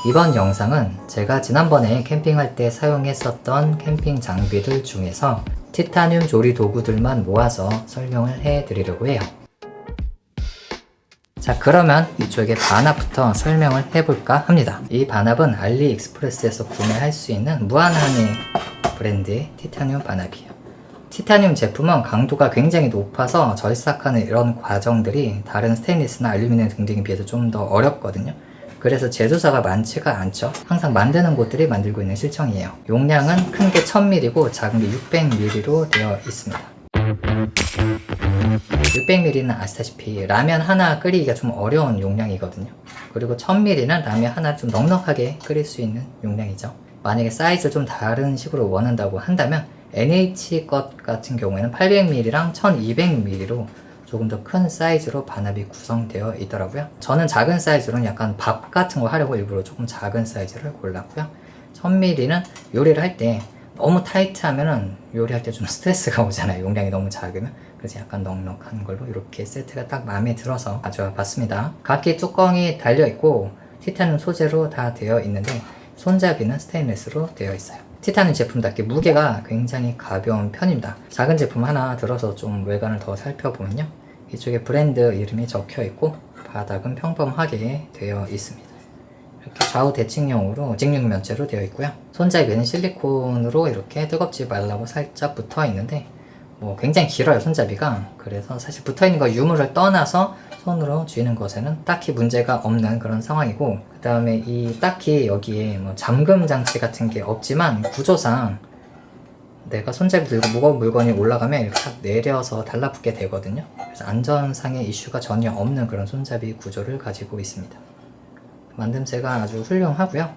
이번 영상은 제가 지난번에 캠핑할 때 사용했었던 캠핑 장비들 중에서 티타늄 조리 도구들만 모아서 설명을 해 드리려고 해요. 자, 그러면 이쪽에 반합부터 설명을 해볼까 합니다. 이 반합은 알리익스프레스에서 구매할 수 있는 무한항해 브랜드의 티타늄 반합이에요. 티타늄 제품은 강도가 굉장히 높아서 절삭하는 이런 과정들이 다른 스테인리스나 알루미늄 등등에 비해서 좀 더 어렵거든요. 그래서 제조사가 많지가 않죠. 항상 만드는 곳들이 만들고 있는 실정이에요. 용량은 큰 게 1000ml고 작은 게 600ml로 되어 있습니다. 600ml는 아시다시피 라면 하나 끓이기가 좀 어려운 용량이거든요. 그리고 1000ml는 라면 하나 좀 넉넉하게 끓일 수 있는 용량이죠. 만약에 사이즈를 좀 다른 식으로 원한다고 한다면 NH 것 같은 경우에는 800ml랑 1200ml로 조금 더 큰 사이즈로 반합이 구성되어 있더라고요. 저는 작은 사이즈로는 약간 밥 같은 거 하려고 일부러 조금 작은 사이즈를 골랐고요. 1000ml는 요리를 할 때 너무 타이트하면은 요리할 때 좀 스트레스가 오잖아요. 용량이 너무 작으면. 그래서 약간 넉넉한 걸로 이렇게 세트가 딱 마음에 들어서 가져와 봤습니다. 각기 뚜껑이 달려있고 티타늄 소재로 다 되어 있는데 손잡이는 스테인리스로 되어 있어요. 티타늄 제품답게 무게가 굉장히 가벼운 편입니다. 작은 제품 하나 들어서 좀 외관을 더 살펴보면요, 이쪽에 브랜드 이름이 적혀 있고 바닥은 평범하게 되어 있습니다. 이렇게 좌우 대칭형으로 직육면체로 되어 있고요. 손잡이는 실리콘으로 이렇게 뜨겁지 말라고 살짝 붙어 있는데 굉장히 길어요, 손잡이가. 그래서 사실 붙어있는 거 유무를 떠나서 손으로 쥐는 것에는 딱히 문제가 없는 그런 상황이고, 그 다음에 이 딱히 여기에 잠금 장치 같은 게 없지만 구조상 내가 손잡이 들고 무거운 물건이 올라가면 이렇게 딱 내려서 달라붙게 되거든요. 그래서 안전상의 이슈가 전혀 없는 그런 손잡이 구조를 가지고 있습니다. 만듦새가 아주 훌륭하고요.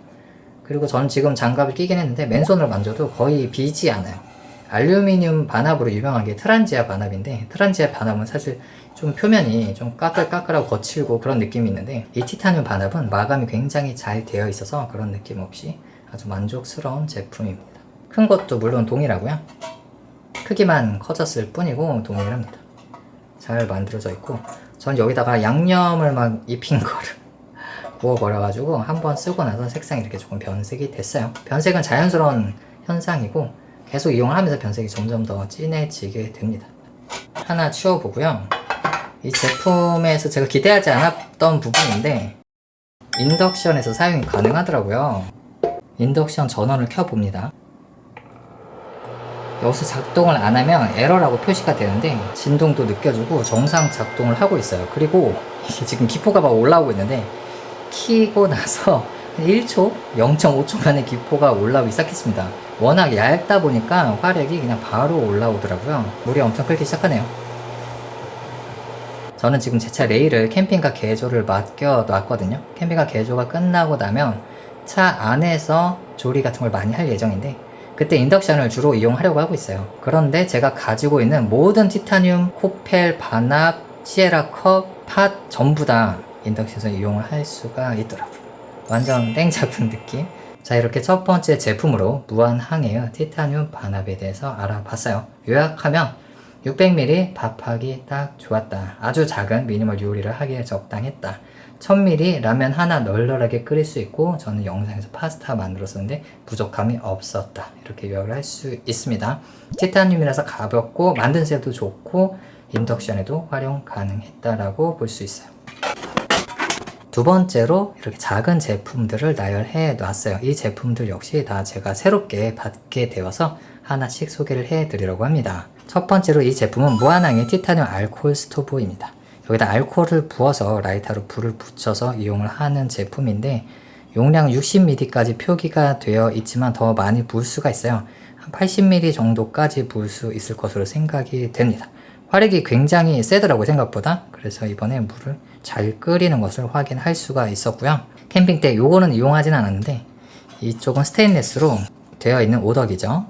그리고 전 지금 장갑을 끼긴 했는데 맨손으로 만져도 거의 비지 않아요. 알루미늄 반합으로 유명한 게 트란지아 반합인데, 트란지아 반합은 사실 좀 표면이 좀 까끌까끌하고 거칠고 그런 느낌이 있는데, 이 티타늄 반합은 마감이 굉장히 잘 되어 있어서 그런 느낌 없이 아주 만족스러운 제품입니다. 큰 것도 물론 동일하고요. 크기만 커졌을 뿐이고 동일합니다. 잘 만들어져 있고, 전 여기다가 양념을 막 입힌 거를 구워버려가지고 한번 쓰고 나서 색상이 이렇게 조금 변색이 됐어요. 변색은 자연스러운 현상이고 계속 이용을 하면서 변색이 점점 더 진해지게 됩니다. 하나 치워보고요. 이 제품에서 제가 기대하지 않았던 부분인데 인덕션에서 사용이 가능하더라고요. 인덕션 전원을 켜봅니다. 여기서 작동을 안 하면 에러라고 표시가 되는데 진동도 느껴주고 정상 작동을 하고 있어요. 그리고 이게 지금 기포가 막 올라오고 있는데 키고 나서 1초? 0.5초 만에 기포가 올라오기 시작했습니다. 워낙 얇다 보니까 화력이 그냥 바로 올라오더라고요. 물이 엄청 끓기 시작하네요. 저는 지금 제 차 레일을 캠핑카 개조를 맡겨 놨거든요. 캠핑카 개조가 끝나고 나면 차 안에서 조리 같은 걸 많이 할 예정인데 그때 인덕션을 주로 이용하려고 하고 있어요. 그런데 제가 가지고 있는 모든 티타늄, 코펠, 반합, 시에라 컵, 팟 전부 다 인덕션에서 이용을 할 수가 있더라고요. 완전 땡 잡은 느낌. 자, 이렇게 첫 번째 제품으로 무한항해의 티타늄 반합에 대해서 알아봤어요. 요약하면 600ml 밥하기 딱 좋았다. 아주 작은 미니멀 요리를 하기에 적당했다. 1000ml 라면 하나 널널하게 끓일 수 있고, 저는 영상에서 파스타 만들었었는데 부족함이 없었다. 이렇게 요약을 할 수 있습니다. 티타늄이라서 가볍고 만든 새도 좋고 인덕션에도 활용 가능했다라고 볼 수 있어요. 두 번째로 이렇게 작은 제품들을 나열해 놨어요. 이 제품들 역시 다 제가 새롭게 받게 되어서 하나씩 소개를 해 드리려고 합니다. 첫 번째로 이 제품은 무한항해 티타늄 알코올 스토브입니다. 여기다 알코올을 부어서 라이터로 불을 붙여서 이용을 하는 제품인데 용량 60ml까지 표기가 되어 있지만 더 많이 부을 수가 있어요. 한 80ml 정도까지 부을 수 있을 것으로 생각이 됩니다. 화력이 굉장히 세더라고요, 생각보다. 그래서 이번에 물을 잘 끓이는 것을 확인할 수가 있었고요. 캠핑 때 요거는 이용하진 않았는데 이쪽은 스테인리스로 되어 있는 오덕이죠.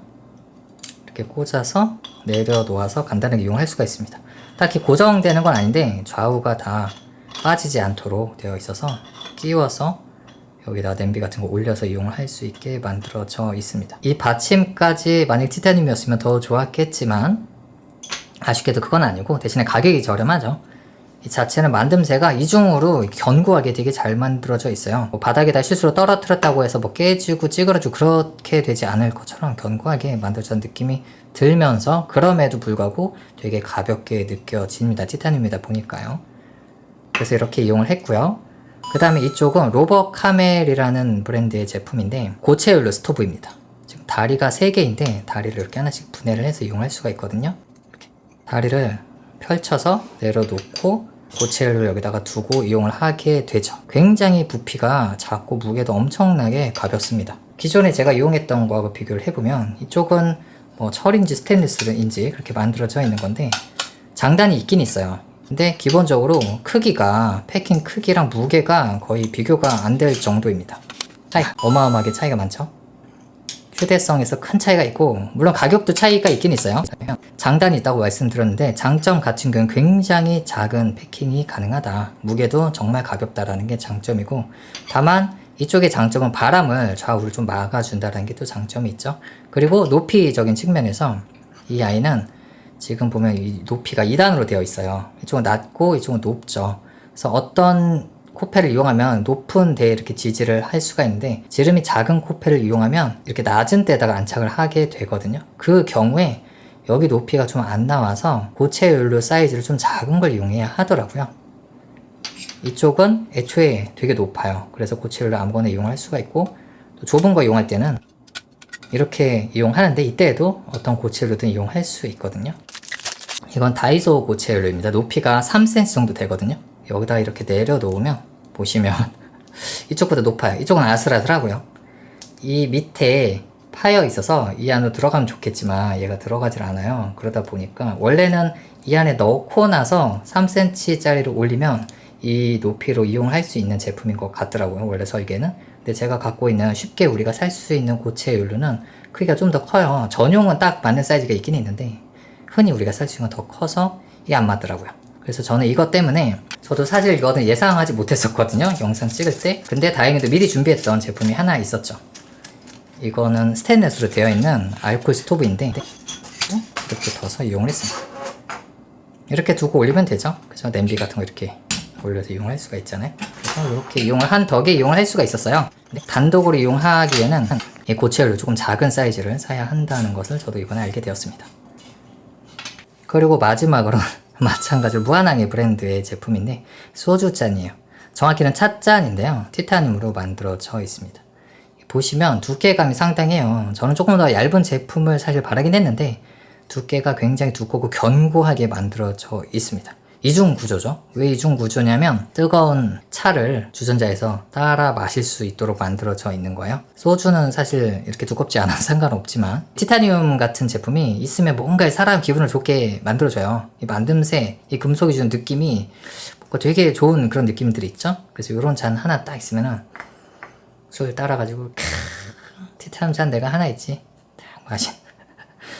이렇게 꽂아서 내려놓아서 간단하게 이용할 수가 있습니다. 딱히 고정되는 건 아닌데 좌우가 다 빠지지 않도록 되어 있어서 끼워서 여기다 냄비 같은 거 올려서 이용을 할 수 있게 만들어져 있습니다. 이 받침까지 만약 티타늄이었으면 더 좋았겠지만 아쉽게도 그건 아니고 대신에 가격이 저렴하죠. 이 자체는 만듦새가 이중으로 견고하게 되게 잘 만들어져 있어요. 뭐 바닥에다 실수로 떨어뜨렸다고 해서 뭐 깨지고 찌그러지고 그렇게 되지 않을 것처럼 견고하게 만들어진 느낌이 들면서 그럼에도 불구하고 되게 가볍게 느껴집니다. 티타늄이다 보니까요. 그래서 이렇게 이용을 했고요. 그 다음에 이쪽은 로버카멜이라는 브랜드의 제품인데 고체연료 스토브입니다. 지금 다리가 3개인데 다리를 이렇게 하나씩 분해를 해서 이용할 수가 있거든요. 이렇게 다리를 펼쳐서 내려놓고 고체연료를 여기다가 두고 이용을 하게 되죠. 굉장히 부피가 작고 무게도 엄청나게 가볍습니다. 기존에 제가 이용했던 거하고 비교를 해보면 이쪽은 뭐 철인지 스테인리스인지 그렇게 만들어져 있는 건데 장단이 있긴 있어요. 근데 기본적으로 크기가 패킹 크기랑 무게가 거의 비교가 안 될 정도입니다. 어마어마하게 차이가 많죠. 휴대성에서 큰 차이가 있고 물론 가격도 차이가 있긴 있어요. 장단이 있다고 말씀드렸는데 장점 같은 경우는 굉장히 작은 패킹이 가능하다. 무게도 정말 가볍다라는 게 장점이고 다만 이쪽의 장점은 바람을 좌우를 좀 막아준다는 게 또 장점이 있죠. 그리고 높이적인 측면에서 이 아이는 지금 보면 이 높이가 2단으로 되어 있어요. 이쪽은 낮고 이쪽은 높죠. 그래서 어떤 코펠을 이용하면 높은 데에 이렇게 지지를 할 수가 있는데 지름이 작은 코펠을 이용하면 이렇게 낮은 데다가 안착을 하게 되거든요. 그 경우에 여기 높이가 좀 안 나와서 고체 연료 사이즈를 좀 작은 걸 이용해야 하더라고요. 이쪽은 애초에 되게 높아요. 그래서 고체 연료 아무거나 이용할 수가 있고 또 좁은 거 이용할 때는 이렇게 이용하는데 이때에도 어떤 고체 연료든 이용할 수 있거든요. 이건 다이소 고체 연료입니다. 높이가 3cm 정도 되거든요. 여기다 이렇게 내려놓으면 보시면 이쪽보다 높아요. 이쪽은 아슬아슬하고요. 이 밑에 파여 있어서 이 안으로 들어가면 좋겠지만 얘가 들어가질 않아요. 그러다 보니까 원래는 이 안에 넣고 나서 3cm 짜리를 올리면 이 높이로 이용할 수 있는 제품인 것 같더라고요. 원래 설계는. 근데 제가 갖고 있는 쉽게 우리가 살 수 있는 고체 연료는 크기가 좀 더 커요. 전용은 딱 맞는 사이즈가 있긴 있는데 흔히 우리가 살 수 있는 건 더 커서 이게 안 맞더라고요. 그래서 저는 이것 때문에 저도 사실 이거는 예상하지 못했었거든요. 영상 찍을 때. 근데 다행히도 미리 준비했던 제품이 하나 있었죠. 이거는 스테인레스로 되어 있는 알코올 스토브인데 이렇게 둬서 이용을 했습니다. 이렇게 두고 올리면 되죠. 그래서 냄비 같은 거 이렇게 올려서 이용할 수가 있잖아요. 그래서 이렇게 이용을 한 덕에 이용을 할 수가 있었어요. 근데 단독으로 이용하기에는 이 고체연료 조금 작은 사이즈를 사야 한다는 것을 저도 이번에 알게 되었습니다. 그리고 마지막으로 마찬가지로 무한항해 브랜드의 제품인데 소주잔이에요. 정확히는 찻잔인데요. 티타늄으로 만들어져 있습니다. 보시면 두께감이 상당해요. 저는 조금 더 얇은 제품을 사실 바라긴 했는데 두께가 굉장히 두껍고 견고하게 만들어져 있습니다. 이중 구조죠. 왜 이중 구조냐면 뜨거운 차를 주전자에서 따라 마실 수 있도록 만들어져 있는 거예요. 소주는 사실 이렇게 두껍지 않아서 상관없지만 티타늄 같은 제품이 있으면 뭔가 사람 기분을 좋게 만들어줘요. 이 만듦새, 이 금속이 주는 느낌이 뭔가 되게 좋은 그런 느낌들이 있죠. 그래서 이런 잔 하나 딱 있으면은 술 따라가지고 티타늄 잔 내가 하나 있지 딱 마신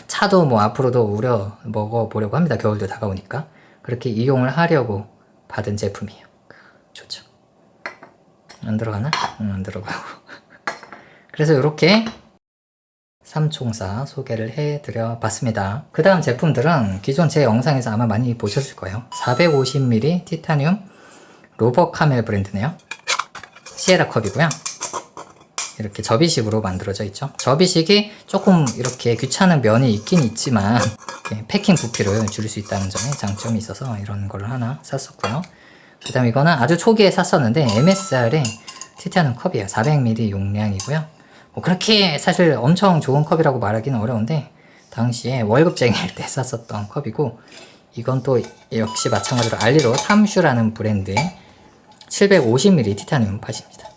차도 뭐 앞으로도 우려 먹어보려고 합니다. 겨울도 다가오니까. 그렇게 이용을 하려고 받은 제품이에요. 좋죠. 안 들어가나? 안 들어가고. 그래서 이렇게 삼총사 소개를 해드려 봤습니다. 그 다음 제품들은 기존 제 영상에서 아마 많이 보셨을 거예요. 450ml 티타늄 로버카멜 브랜드네요. 시에라 컵이고요. 이렇게 접이식으로 만들어져 있죠. 접이식이 조금 이렇게 귀찮은 면이 있긴 있지만 패킹 부피를 줄일 수 있다는 점에 장점이 있어서 이런 걸 하나 샀었고요. 그 다음 이거는 아주 초기에 샀었는데 MSR의 티타늄 컵이에요. 400ml 용량이고요. 뭐 그렇게 사실 엄청 좋은 컵이라고 말하기는 어려운데 당시에 월급쟁이일 때 샀었던 컵이고 이건 또 역시 마찬가지로 알리로 탐슈라는 브랜드의 750ml 티타늄 팟입니다.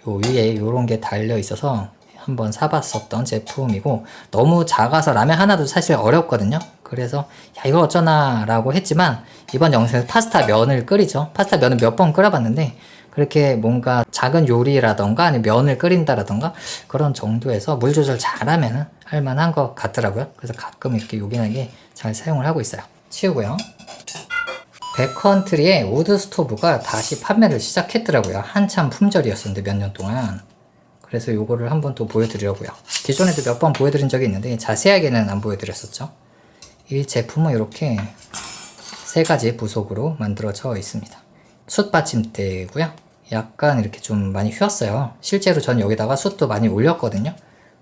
요 위에 요런 게 달려 있어서 한번 사봤었던 제품이고 너무 작아서 라면 하나도 사실 어렵거든요. 그래서 야 이거 어쩌나 라고 했지만 이번 영상에서 파스타 면을 끓이죠. 파스타 면을 몇 번 끓여봤는데 그렇게 뭔가 작은 요리라던가 아니면 면을 끓인다라던가 그런 정도에서 물 조절 잘하면 할만한 것 같더라고요. 그래서 가끔 이렇게 요긴하게 잘 사용을 하고 있어요. 치우고요. 백컨트리의 우드 스토브가 다시 판매를 시작했더라고요. 한참 품절이었었는데 몇 년 동안. 그래서 요거를 한번 또 보여드리려고요. 기존에도 몇 번 보여드린 적이 있는데 자세하게는 안 보여드렸었죠. 이 제품은 이렇게 세 가지 부속으로 만들어져 있습니다. 숯 받침대고요. 약간 이렇게 좀 많이 휘었어요. 실제로 전 여기다가 숯도 많이 올렸거든요.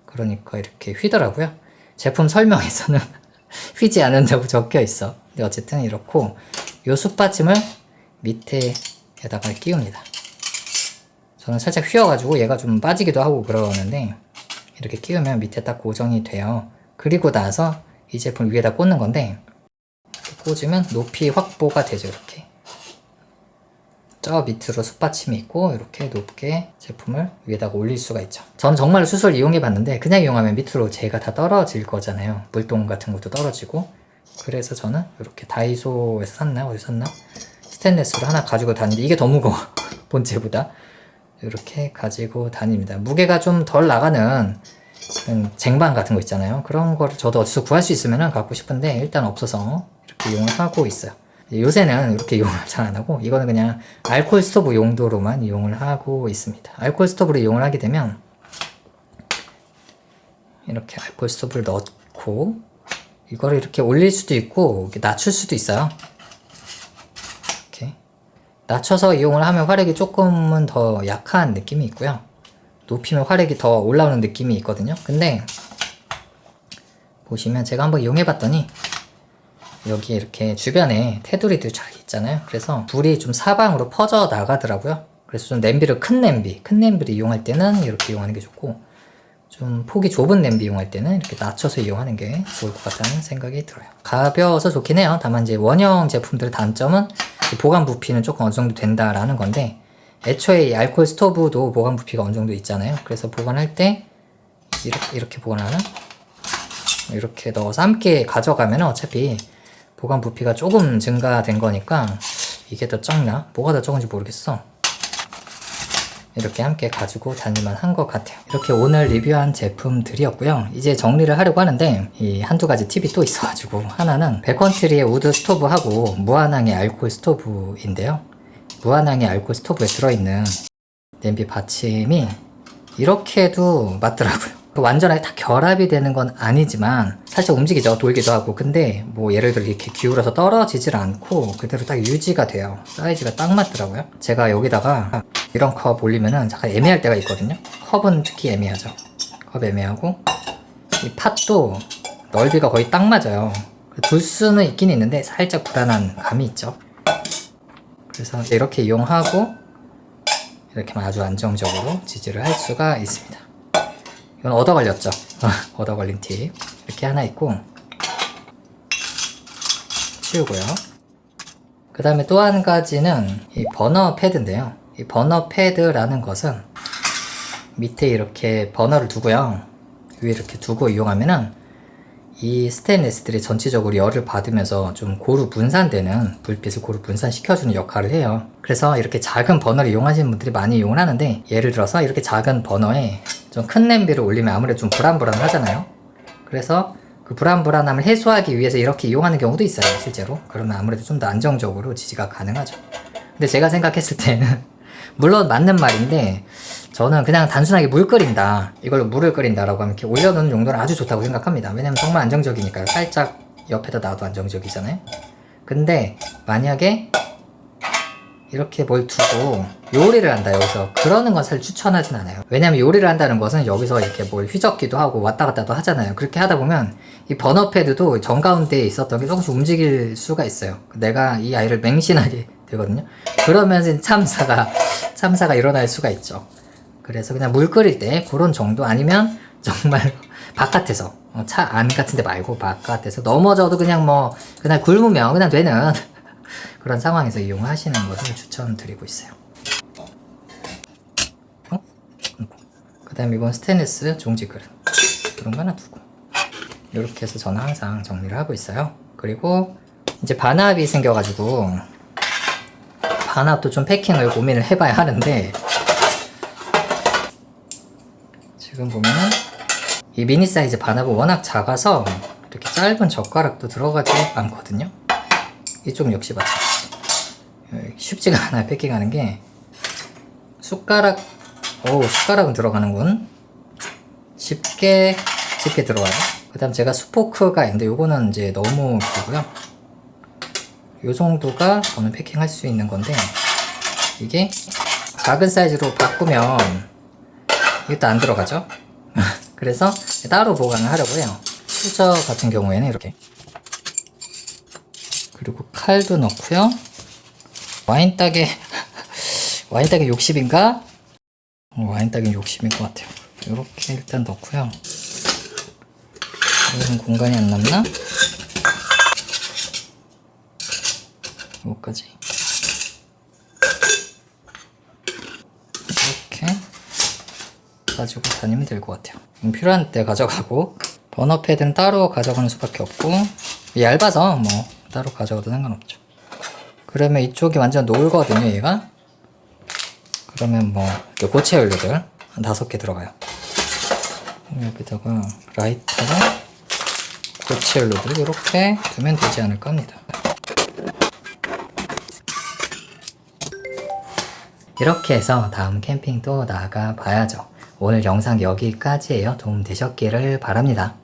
그러니까 이렇게 휘더라고요. 제품 설명에서는 휘지 않는다고 적혀 있어. 근데 어쨌든 이렇고, 요 숯 받침을 밑에다가 끼웁니다. 저는 살짝 휘어가지고 얘가 좀 빠지기도 하고 그러는데, 이렇게 끼우면 밑에 딱 고정이 돼요. 그리고 나서 이 제품 위에다 꽂는 건데, 꽂으면 높이 확보가 되죠. 이렇게 저 밑으로 숯받침이 있고 이렇게 높게 제품을 위에다가 올릴 수가 있죠. 전 정말 숯을 이용해 봤는데 그냥 이용하면 밑으로 재가 다 떨어질 거잖아요. 물동 같은 것도 떨어지고. 그래서 저는 이렇게 다이소에서 샀나 어디서 샀나 스테인레스로 하나 가지고 다니는데 이게 더 무거워. 본체보다. 이렇게 가지고 다닙니다. 무게가 좀 덜 나가는 쟁반 같은 거 있잖아요. 그런 거를 저도 어디서 구할 수 있으면 갖고 싶은데 일단 없어서 이렇게 이용을 하고 있어요. 요새는 이렇게 이용을 잘 안 하고 이거는 그냥 알코올 스토브 용도로만 이용을 하고 있습니다. 알코올 스토브를 이용을 하게 되면 이렇게 알코올 스토브를 넣고 이거를 이렇게 올릴 수도 있고 이렇게 낮출 수도 있어요. 이렇게 낮춰서 이용을 하면 화력이 조금은 더 약한 느낌이 있고요. 높이면 화력이 더 올라오는 느낌이 있거든요. 근데 보시면 제가 한번 이용해 봤더니 여기 이렇게 주변에 테두리들 쫙 있잖아요. 그래서 불이 좀 사방으로 퍼져 나가더라고요. 그래서 좀 큰 냄비를 이용할 때는 이렇게 이용하는 게 좋고, 좀 폭이 좁은 냄비 이용할 때는 이렇게 낮춰서 이용하는 게 좋을 것 같다는 생각이 들어요. 가벼워서 좋긴 해요. 다만 이제 원형 제품들의 단점은 보관 부피는 조금 어느 정도 된다라는 건데, 애초에 이 알코올 스토브도 보관 부피가 어느 정도 있잖아요. 그래서 보관할 때 이렇게 보관하면 이렇게 넣어서 함께 가져가면 어차피 보관 부피가 조금 증가된 거니까 이게 더 적나? 뭐가 더 적은지 모르겠어. 이렇게 함께 가지고 다닐만 한 것 같아요. 이렇게 오늘 리뷰한 제품들이었고요. 이제 정리를 하려고 하는데 이 한두 가지 팁이 또 있어가지고, 하나는 베컨트리의 우드 스토브하고 무한항의 알코올 스토브인데요. 무한항의 알코올 스토브에 들어있는 냄비 받침이 이렇게도 맞더라고요. 완전하게 다 결합이 되는 건 아니지만 살짝 움직이죠. 돌기도 하고. 근데 뭐 예를 들어 이렇게 기울어서 떨어지질 않고 그대로 딱 유지가 돼요. 사이즈가 딱 맞더라고요. 제가 여기다가 이런 컵 올리면은 잠깐 애매할 때가 있거든요. 컵은 특히 애매하죠. 컵 애매하고 이 팥도 넓이가 거의 딱 맞아요. 둘 수는 있긴 있는데 살짝 불안한 감이 있죠. 그래서 이렇게 이용하고 이렇게만 아주 안정적으로 지지를 할 수가 있습니다. 이건 얻어 걸렸죠. 얻어 걸린 팁. 이렇게 하나 있고, 치우고요. 그 다음에 또 한 가지는 이 버너 패드인데요. 이 버너 패드라는 것은 밑에 이렇게 버너를 두고요. 위에 이렇게 두고 이용하면은 이 스테인레스들이 전체적으로 열을 받으면서 좀 고루 분산되는, 불빛을 고루 분산시켜주는 역할을 해요. 그래서 이렇게 작은 버너를 이용하시는 분들이 많이 이용을 하는데, 예를 들어서 이렇게 작은 버너에 좀 큰 냄비를 올리면 아무래도 좀 불안불안하잖아요. 그래서 그 불안불안함을 해소하기 위해서 이렇게 이용하는 경우도 있어요, 실제로. 그러면 아무래도 좀 더 안정적으로 지지가 가능하죠. 근데 제가 생각했을 때는 물론 맞는 말인데, 저는 그냥 단순하게 물 끓인다, 이걸로 물을 끓인다라고 하면 이렇게 올려놓는 용도는 아주 좋다고 생각합니다. 왜냐면 정말 안정적이니까요. 살짝 옆에다 놔도 안정적이잖아요. 근데 만약에 이렇게 뭘 두고 요리를 한다, 여기서, 그러는 건 사실 추천하진 않아요. 왜냐면 요리를 한다는 것은 여기서 이렇게 뭘 휘젓기도 하고 왔다 갔다도 하잖아요. 그렇게 하다 보면 이 버너 패드도 정가운데에 있었던 게 조금씩 움직일 수가 있어요. 내가 이 아이를 맹신하게 되거든요. 그러면 참사가 일어날 수가 있죠. 그래서 그냥 물 끓일 때 그런 정도, 아니면 정말 바깥에서, 차 안 같은 데 말고 바깥에서 넘어져도 그냥 뭐 그날 굶으면 그냥 되는 그런 상황에서 이용하시는 것을 추천드리고 있어요. 그 다음에 이건 스테인리스 종지 그릇, 그런 거 하나 두고, 이렇게 해서 저는 항상 정리를 하고 있어요. 그리고 이제 반합이 생겨가지고 반합도 좀 패킹을 고민을 해봐야 하는데, 지금 보면은 이 미니 사이즈 반합은 워낙 작아서 이렇게 짧은 젓가락도 들어가지 않거든요. 이쪽 역시 마찬가지. 쉽지가 않아요, 패킹하는 게. 숟가락은 들어가는군. 집게 들어가요. 그 다음 제가 스포크가 있는데 요거는 이제 너무 길고요. 요 정도가 저는 패킹할 수 있는 건데, 이게 작은 사이즈로 바꾸면 이것도 안 들어가죠. 그래서 따로 보관을 하려고 해요. 수저 같은 경우에는 이렇게, 그리고 칼도 넣고요. 와인닭에 와인닭에 60인가? 와인닭에 60인 것 같아요. 이렇게 일단 넣고요. 여기는 공간이 안 남나? 이거까지 이렇게 가지고 다니면 될 것 같아요. 필요한 때 가져가고, 버너 패드는 따로 가져가는 수밖에 없고, 얇아서 뭐 따로 가져가도 상관없죠. 그러면 이쪽이 완전 놀거든요, 얘가. 그러면 뭐 고체 연료들 한 5개 들어가요. 여기다가 라이터랑 고체 연료들 이렇게 두면 되지 않을까 합니다. 이렇게 해서 다음 캠핑도 나가 봐야죠. 오늘 영상 여기까지예요. 도움 되셨기를 바랍니다.